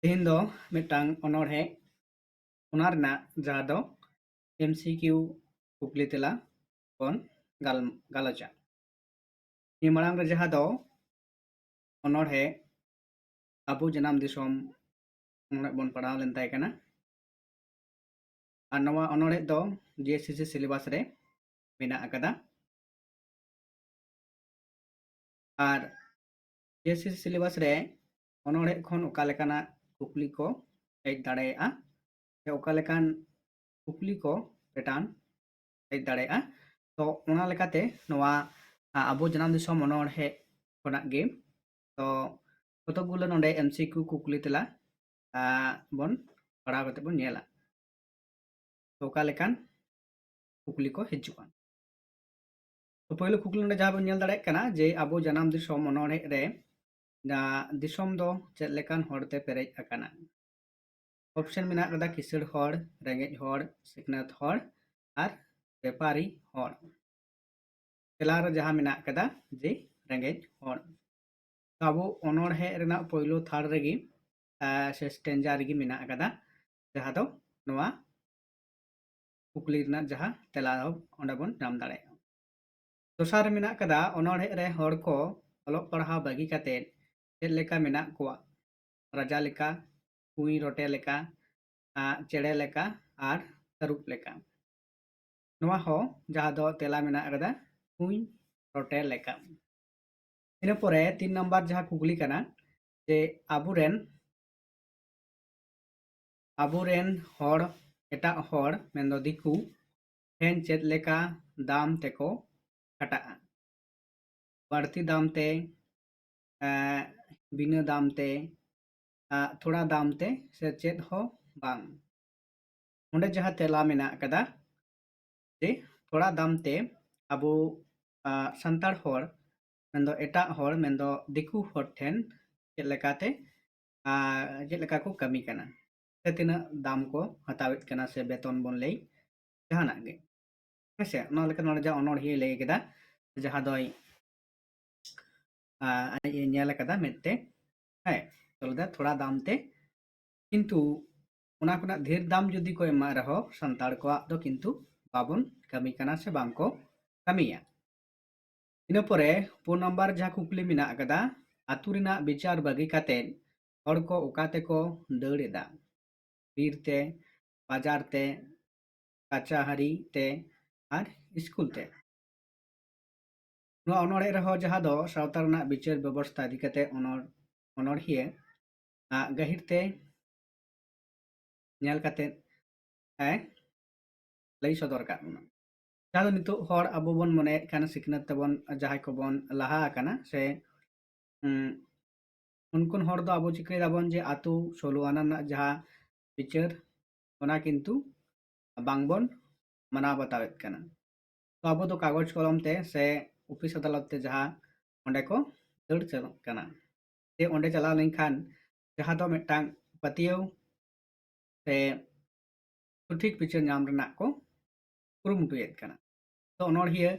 तेहेन दो मिटांग अनोढ़े ओना रना जहाँ दो MCQ कुकली तेला बन गालचा नि मांग रे जहाँ दो अनोढ़े आबू जनाम दिसोम बन पढ़ाव लेन ताय कना और नवा अनोढ़े दो JSCC सिलेबस रे मेना अकदा और JSCC सिलेबस रे अनोढ़े खन ओका लेकाना कुकली को हेज दाड़ेया से ओका लेकान कुकली को पेटान हेज दाड़ेया तो ओना लेकाते नवा आबू जनाम दिसोम अनोढ़े खनाक गे तो कतगुलो नोंडे MCQ कुकली तेला बन पढ़ाव कते बन नेला तो ओका लेकान कुकली को हिजुआ तो पहले कुकली नोंडे जहाँ बन नेल दाड़े कना जे आबू जनाम दिसोम अनोढ़े रे दिसोम दो चेद लेकान होड़ते पेरेज अकाना ऑप्शन मेना कदा किसड़ होड़ रेंगेज होड़ सिखनात होड़ और व्यापारी होड़ तेलार जहाँ मेना कदा जे रेंगेज होड़ तो आबू अनोढ़े रेना पहलो थाड़ रेगी से स्टेंजा रेगी मेना कदा जहाँ दो नवा कुकली रेना जहाँ तेला ओंडे बन नाम दाड़े दोसार मेना कदा अनोढ़े रे होड़ को ऑलोग पढ़ाव बागी काते चेद लेका मेना कोआ राजा लेका कुई रोटे लेका चेड़े लेका और तरुप लेका नवा हो जहाँ दो तेला मेना कदा कुई रोटे लेका इन परे 3 नंबर जहाँ कुकली कना जे आबुरेन होड़ एटा होड़ मेंदो दिकू ठेन चेद लेका दाम तेको खटा बढ़ती दाम ते बिना दाम ते थोड़ा दाम ते से चेद हो बांग उन्हें जहाँ तेला मेना कदा जे थोड़ा दाम ते अबू संताड़ होड़ मेंदो एटा होड़ मेंदो दिकू होड़ ठेन चेद लेकाते चेद लेका को कमी कना से तीना दाम को हतावित कना से बेतन बन लई जहाना गे हेसे ना लेका नोड़े जा अनोढ़िये लई केदा जहाँ दोय नेल कदा मेते है तोलदा थोड़ा दाम ते किंतु उना कुना ढेर दाम जुदी को एमा रहो संताड़ को दो किंतु बाबुन कमी कना से बांग को कमिया इन परे 4 नंबर जहाँ कुकली मेना कदा आतु रिना विचार बागी काते हड़ को ओकाते को दौड़ेदा बीर ते बाजार ते कचाहरी ते और स्कूल ते अनोढ़े रहो जहाँ दो सावता रना विचार व्यवस्था इदी काते अनोढ़िये गहिर ते नेल काते लई सदर का जहाँ नितो हड़ अब बन मने खाना सिखनत तबन जहाँ को बन लहा आकाना से उनकुन हड़ दो अब चिकरे दाबन जे आतु सोलुआना ना जहाँ विचार ओना किंतु बांगबन मना बतावेत कना तो अब तो कागज कलम ते से ऑफिस अदालत ते जहाँ ओंडे को दड़ चलत कना ते ओंडे चला लेनखान जहाँ तो मिटांग पतियो से सठिक विचार नाम रना को कुरुमुटुयेत कना तो अनोढ़िये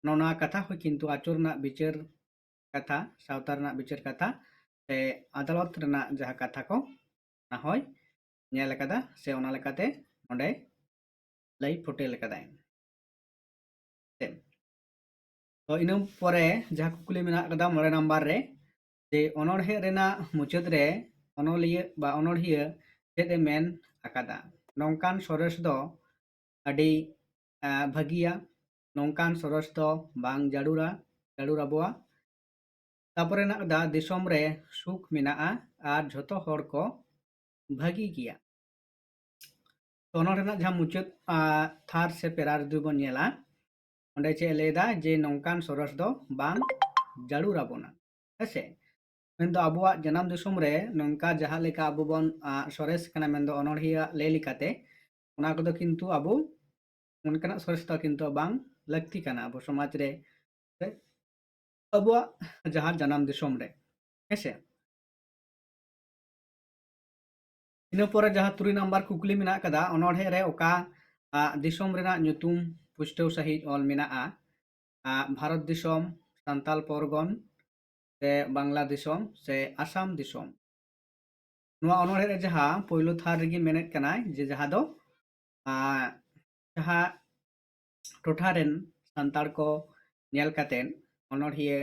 नोना कथा हो किंतु आचुर ना विचार कथा सावता रना विचार कथा से अदालत रना जहाँ कथा को ना होय नेल कदा से ओना लेकाते ओंडे लई फोटेल कदाय तो इन परे जहाँ कुकली मेना कदा 9 नंबर रे जे अनोढ़े रेना मुचाद रे अनोलिये बा अनोढ़िये चेद ए मेन अकादा नौकान सरस दो अडी भागिया नौकान सरस दो बांग जाडूरा बुआ तापरे ना दा दिसोम रे सुख मेना और झोतो हड़ को भागी गिया तो अनोढ़े जहाँ मुचाद थार से पेरार दुबन नेला ओंडे चे लेदा जे नौकान सरस दो बांग जाडूरा बोना हेसे मेंदो अबुआ जनाम दिसोम रे नौका जहाँ लेका अबु बन सरेस कना मेंदो अनोढ़िया ले लिकाते ओना कोदो किंतु अबु उनकना सरेस दो किंतु बांग लगती कना अबु समाज रे अबुआ जहाँ जनाम दिसोम रे हेसे इन परे जहाँ 3 नंबर कुकली मेना कदा अनोढ़े रे ओका दिसोम रेना ᱧᱩᱛᱩᱢ पुष्टव सहित ऑल मेना भारत दिसोम संताल परगन से बांग्ला दिसोम से आसाम दिसोम ᱱᱚᱣᱟ ᱚᱱᱚᱬᱦᱮ ᱨᱮ ᱡᱟᱦᱟᱸ ᱯᱳᱭᱞᱳ ᱛᱷᱟᱨ ᱨᱮᱜᱮ ᱢᱮᱱᱮᱫ ᱠᱟᱱᱟᱭ ᱡᱮ ᱡᱟᱦᱟᱸ ᱫᱚ ᱡᱟᱦᱟᱸ ᱴᱚᱴᱷᱟ ᱨᱮᱱ ᱥᱟᱱᱛᱟᱲ ko ᱧᱮᱞ ᱠᱟᱛᱮᱫ ᱚᱱᱚᱬᱦᱤᱭᱟᱹ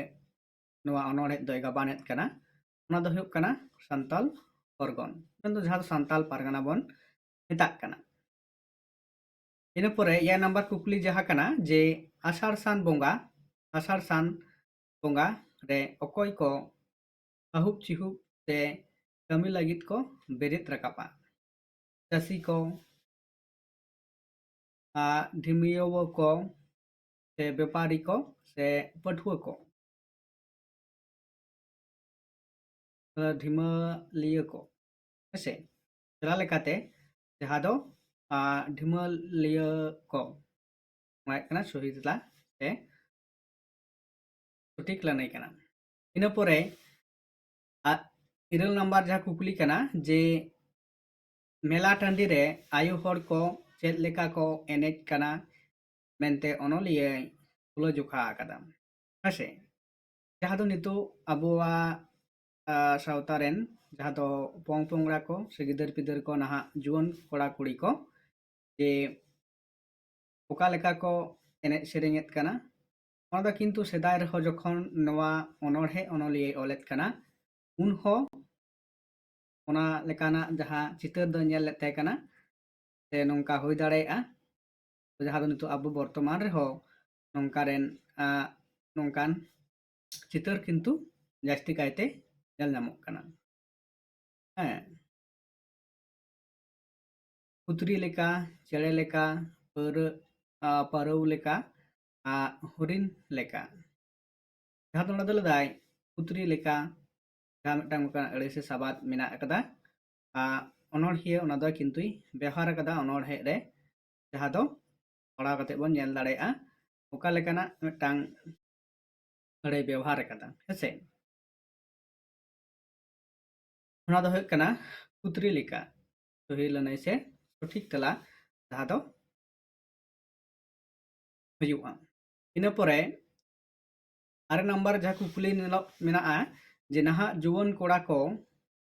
ᱱᱚᱣᱟ ᱚᱱᱚᱬᱦᱮ ᱫᱚᱭ ᱜᱟᱵᱟᱱᱮᱫ ᱠᱟᱱᱟ ᱚᱱᱟ ᱫᱚ ᱦᱩᱭᱩᱜ ᱠᱟᱱᱟ ᱥᱟᱱᱛᱟᱞ ᱯᱚᱨᱜᱚᱱ ᱢᱮᱱᱫᱚ ᱡᱟᱦᱟᱸ ᱫᱚ ᱥᱟᱱᱛᱟᱞ ᱯᱟᱨᱜᱟᱱᱟ ᱵᱚᱱ ᱢᱮᱛᱟᱜ ᱠᱟᱱᱟ। ᱤᱱᱟᱹ ᱯᱚᱨᱮ 7 नंबर कुकली जहाँ कना जे आषाढ़ सान बोंगा रे अकोय को अहुब चिहुब से कमी लगित को बेरित रकापा चासी को ढिमियो को से व्यापारी को से पठुआ को ढिमलिया को ऐसे चला लेकाते जहाँ दो ढिमलिया को मायकना शहीदला से सटीक लनाई कना इन पोरे 7 नंबर जहाँ कुकली कना जे मेला टांडी रे आयु हर को चेद लेका को एनेज कना मेनते ओनोलिया तुला जोखा आकदा हसे जहाँ दो नितो अबुआ सावतारेन जहाँ दो पोंग पोंगरा को से गिदर पिदर को नहा जुवन कोड़ा कुड़ी को जे ओका लेका को एनेज सेरेंगेत कना ओना दो किंतु सेदाय रहो जखन नवा ओनोढ़े ओनोलिया ओलेत कना उनहो ओना लेकाना जहाँ चितर दो नेल लेते कना से नोंका हुई दाड़ेया जहाँ दो नितो अबु वर्तमान रहो नोंकारेन नोंकान चितर किंतु जास्ती कायते नेल नामोग कना हाँ कुतरी लेका चेड़े लेका परौ लेका हरिन लेका जहाँ तो नदल दाय कुतरी लेका जहाँ मिटांग का अड़े से साबात मिना कदा ओनोढ़िया ओना दो किंतुई व्यवहार कदा ओनोढ़े रे जहाँ दो पढ़ाव कते बोन नेल दाड़ेया ओका लेकाना मिटांग अड़े व्यवहार कदा हेसे ओना दो हुयुग कना कुतरी लेका सही लनाई से सठिक तला जहाँ दो हुयुगा इन पोरे 8 नंबर जहाँ कुकली मेना जे नहा जुवन कोड़ा को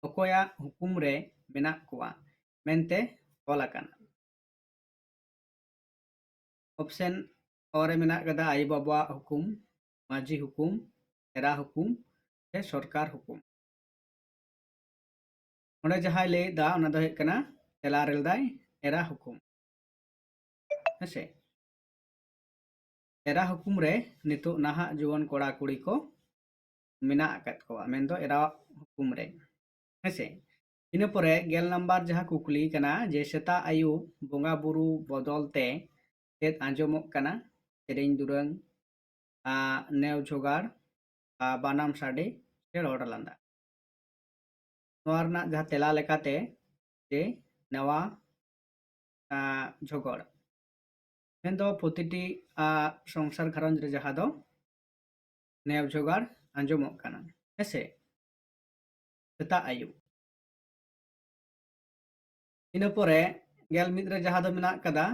अकोया हुकुम रे मेना कोआ मेनते कोलाकाना ऑप्शन और मेना कदा आई बाबा हुकुम माजी हुकुम एरा हुकुम से सरकार हुकुम ओंडे जहाँ ले दा ओना दो हुयुग कना तेला रेल दाय एरा हुकुम हेसे एरा हुकुम रे नितो नहा जुवन कोड़ा कुड़ी को मेना आकत को मेन दो एरा हुकुम रे हेसे इन पोरे 11 नंबर जहाँ कुकली कना जे सेता आयु बोंगा बुरु बदलते चेद आंजमोग कना सेरेंग दुरंग नेव झोगाड़ बानाम साडे से रोड लांदा नोआ रना जहाँ तेला लेकाते जे नवा झोगड़ मेन दो प्रतिटी संसार घरंज रे जहाँ दो नेव झोगाड़ आंजमोग कना हेसे सेता आयु इन पोरे 11 रे जहाँ दो मेना कदा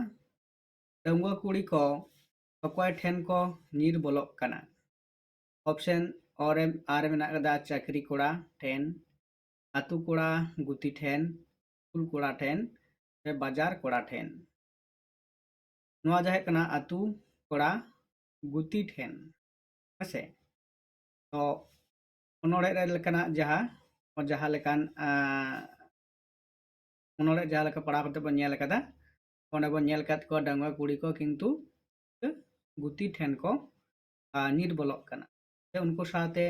डंगुआ कुड़ी को अकोय ठेन को नीर बोलोग कना ऑप्शन और आर मेना कदा चाकरी कोड़ा ठेन आतु कोड़ा गुती ठेन स्कूल कोड़ा ठेन से बाजार कोड़ा ठेन नोआ जहे कना आतु कोड़ा गुती ठेन हेसे तो ओनोड़े रे लेकाना जहाँ और जहाँ लेकान ओनोड़े जहाँ लेका पढ़ा करते बन नेल कदा ओंडे बन नेल कत को डंगुआ कुड़ी को किंतु गुती ठेन को नीर बोलोग कना से उनको साथे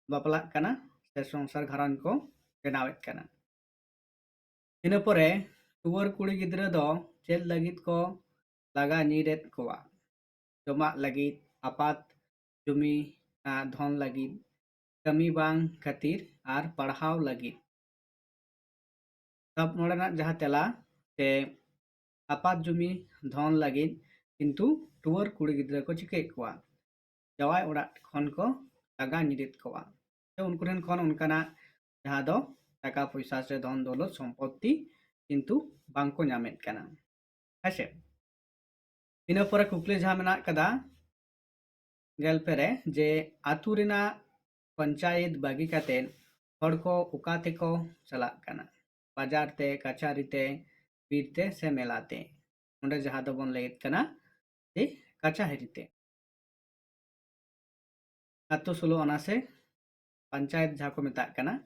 बापलाग कना से संसार घरान को बनावेत कना इन पोरे टुवर कुड़ी गिद्रा दो चेद लगित को लगा नीरेत कोवा जमा लगित आपात जुमी धन लगित कमी बांग खातिर आर पढ़ाव लगित तब नोड़ना जहाँ तेला से आपात जुमी धन लगित किंतु टुवर कुड़ी गिद्रा को चिके कोवा जवाय ओड़ा खन को लगा नीरेत कोवा तो उनको खन उनकाना जहाँ दो टाका पैसा से धन दौलत सम्पत्ति किंतु बांको नामेत कना हेसे इन पोरे कुकली जहाँ मेना कदा गेल पेरे जे आतु रिना पंचायत बागी कातेन हर को उका तेको चलाक कना बाजार ते कचारी ते बीर ते से मेलाते ओंडे जहां दो बन लेत कना जे कचाहरी ते आतो सोलो अना से पंचायत जहां को मेता कना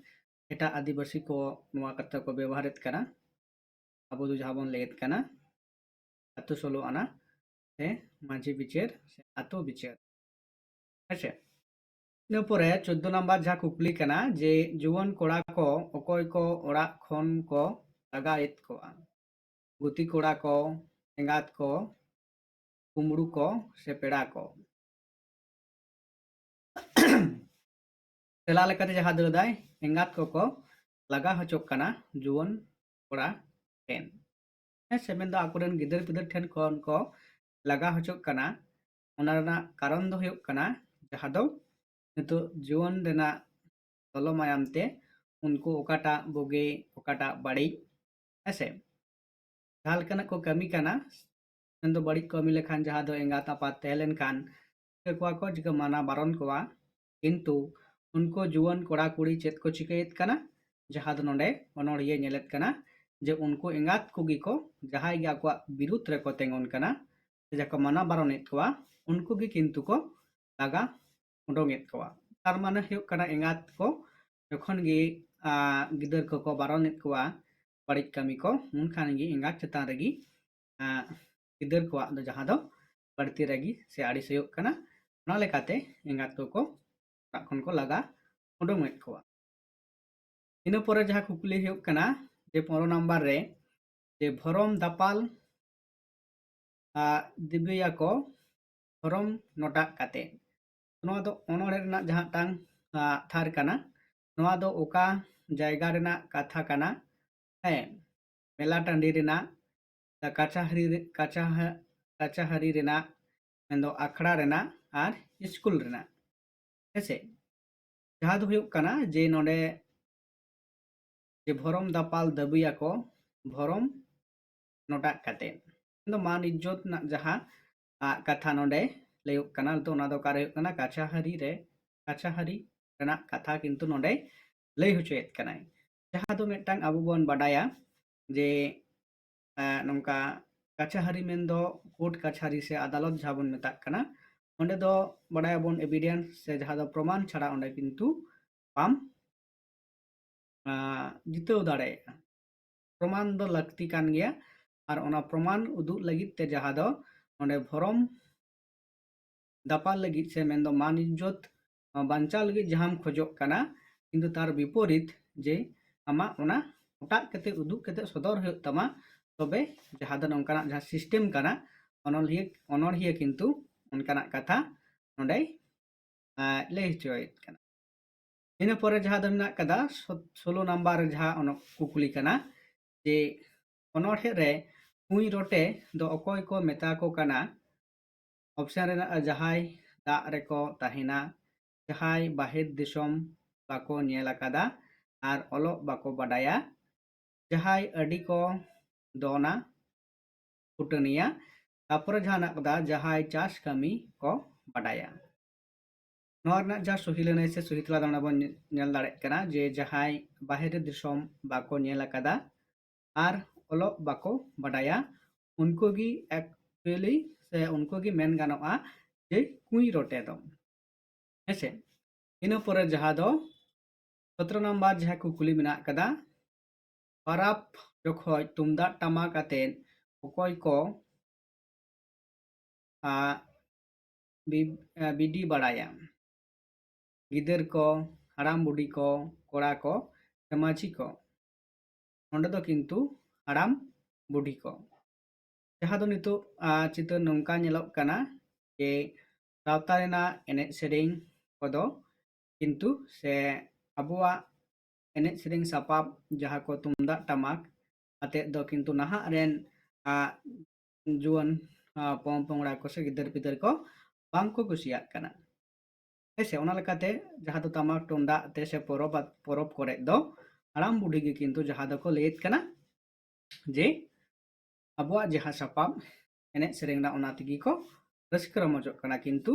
एटा आदिवासी को नुआ कथा को व्यवहारित कना अबो दो जहां बन लेत कना आतो सोलो अना से माझी बिचेर से आतो बिचेर अच्छा ᱤᱱᱟᱹ ᱯᱚᱨᱮ 14 नंबर जहाँ कुकली कना जे जुवन कोड़ा को अकोय को ओड़ा खन को लगाएत को गुती कोड़ा को एंगात को कुमड़ू को से पेड़ा को तेला लेकाते जहाँ ददाय एंगात को लगा हचोक कना जुवन कोड़ा ठेन से मेन दो आकुरेन गिदर पिदर ठेन को लगा हचोक कना ओना रना कारण दो हुयुक कना जहाँ दो नितो जुवन रेना तलो मायाम ते उनको ओकाटा बोगे ओकाटा बड़ी ऐसे जहाँ लेकाना को कमी कना मेन दो बड़ी कमी लेखान जहाँ दो एंगात आपात तहलेन कान को जिका माना बारन कोआ किंतु उनको जुवन कोड़ा कुड़ी चेत को चिकेत कना जहाँ दो नोंडे ओनोड़िए नेलेत कना जे उनको एंगात कुगी को जहाँ गे आको बिरुद्ध रे को तेंगोन कना जको माना बारनेत कोआ उनको गी किंतु को लगा उडोंगेत कोआ तार माने हुयुक कना एंगात को जखन गे गिदर को बारनेत कोआ बड़ी कमी को उनखान गे एंगात चेतान रेगी गिदर को दो जहाँ दो बढ़ती रहेगी से आड़िस हुयुक कना ओना लेकाते एंगात को खन को लगा उडोंगेत कोआ इन पर जहाँ कुकली हुयुक कना जे 15 नंबर रे जे भरम दापाल दिबिया को भरम नोटा काते नोआ दो ओनोड़े रेना जहाँ टांग थार कना नोआ दो ओका जायगा रेना कथा कना है मेला टांडी रेना काचाहरी रेना मेंदो आखड़ा रेना और स्कूल रेना ऐसे जहाँ दो हुयुक कना जे नोडे जे भरम दापाल दबिया को भरम नोटा काते दो मान इज्जत ना जहाँ कथा नोडे लेयुक कना तो ना दो कार हुयुक कना काचाहरी रेना कथा किंतु नोडे लई हुचुएत कनाय जहाँ दो मेटांग अबु बोन बाडाया जे नोंका काचाहरी मेन दो कोर्ट कचहरी से अदालत जहाँ बोन मेताक कना ओंडे दो बाडाया बोन एविडेंस से जहाँ दो प्रमाण छाड़ा ओंडे किंतु पाम जितेव दाड़ेगा प्रमाण दो लगती कान गया और ओना प्रमाण उदुग लगित ते जहाँ दो ओंडे भरम दापाल लगित से मेन दो मान इज्जत बांचा लगित जहाँ खोजोक कना किंतु तार विपरीत जे आमा ओना ओटा कते उदुग कते सदर हुयुक तमा तबे जहाँ दो नोंकाना जहाँ सिस्टम कना ओनोड़िया किंतु उनकाना कथा नोंडे लई हचोयेत कना इन पर जहाँ दो मेना कदा 16 नंबर जहाँ कुकली कना जे ओनोड़े रे कुई रोटे दो अकोय को मेता को कना ऑप्शन रेना जहाय दा रेको ताहिना जहाय बाहिर दिसोम बाको नेल अकादा और ओलो बाको बाडाया जहाय अडी को दोना कुटनिया तापर जहाँ कदा जहाय चास कमी को बाडाया जहाँ सहिलना से सहितला दाना बन नेल दाड़े कना जे जहाय बाहिर दिसोम बाको नेल अकादा और ओलो बाको बाडाया उनको गी एक्चुअली से उनको गी मेन गानोआ जे कुई रोटे दो ऐसे इन पर जहाँ दो 17 नंबर जहाँ कुकली मेना कदा परब जखोय तुमदा टमाक आतेन अकोय को बिडी बाड़ाया गिदर को हराम बुढ़ी को कोड़ा को समाजी को ओंडे दो किंतु हराम बुढ़ी को जहाँ दो नितो चित्र नौका नेलोक कना जे सावता रेना एने सेरेंग कोदो किंतु से अबुआ एने सेरेंग सापाब जहाँ को तुमदा टमाक आते दो किंतु नहा रेन जुवन पोंग पोंगड़ा को से गिदर पिदर को बांग को कुसिया कना ऐसे ओना लेकाते जहाँ दो तमाक टोंडा ते से परब करे दो हराम बुढ़ी गे किंतु जहाँ दो को लेत कना जे अबुआ जहाँ सापाब एने सेरेंगना ओना तिगी को रस्क रमोजो कना किंतु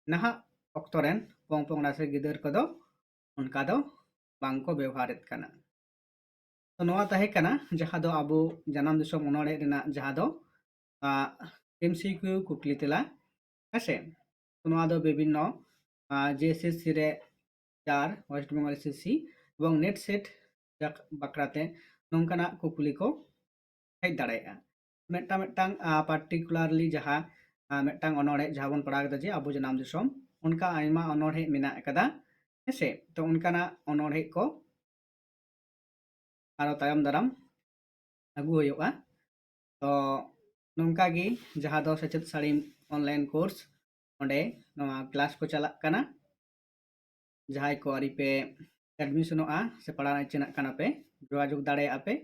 नहा ऑक्टोरेन पोंग पोंगड़ा से गिदर को दो उनका दो बांको व्यवहारेद कना। तो नोआ ताहे कना जहां दो आबो जनाम दिसोम ओनोड़े रेना जहां दो एमसीक्यू कुकली तेला हेसे। तो नोआ दो विभिन्न जेएसएससी रे 4 वेस्ट बेंगल एसएससी एवं नेट सेट बाकराते नोंकाना कुकली को हेज दाड़ेया। मेटांग मेटांग पार्टिकुलारली जहां मेटांग ओनोड़े जहां बन पढ़ा कदा जे आबो जनाम दिसोम उनका आयमा ओनोड़े मेना कदा हेसे। तो उनकाना ओनोड़े को आरो तायम दाराम आगू होयोगा। तो नोंका गी जहां दो सचेत साड़ीम ऑनलाइन कोर्स ओंडे नोआ क्लास को चलाक कना। जहां को आरी पे एडमिशनोआ से पढ़ा चेना कना पे जोगाजोग दाड़े आपे।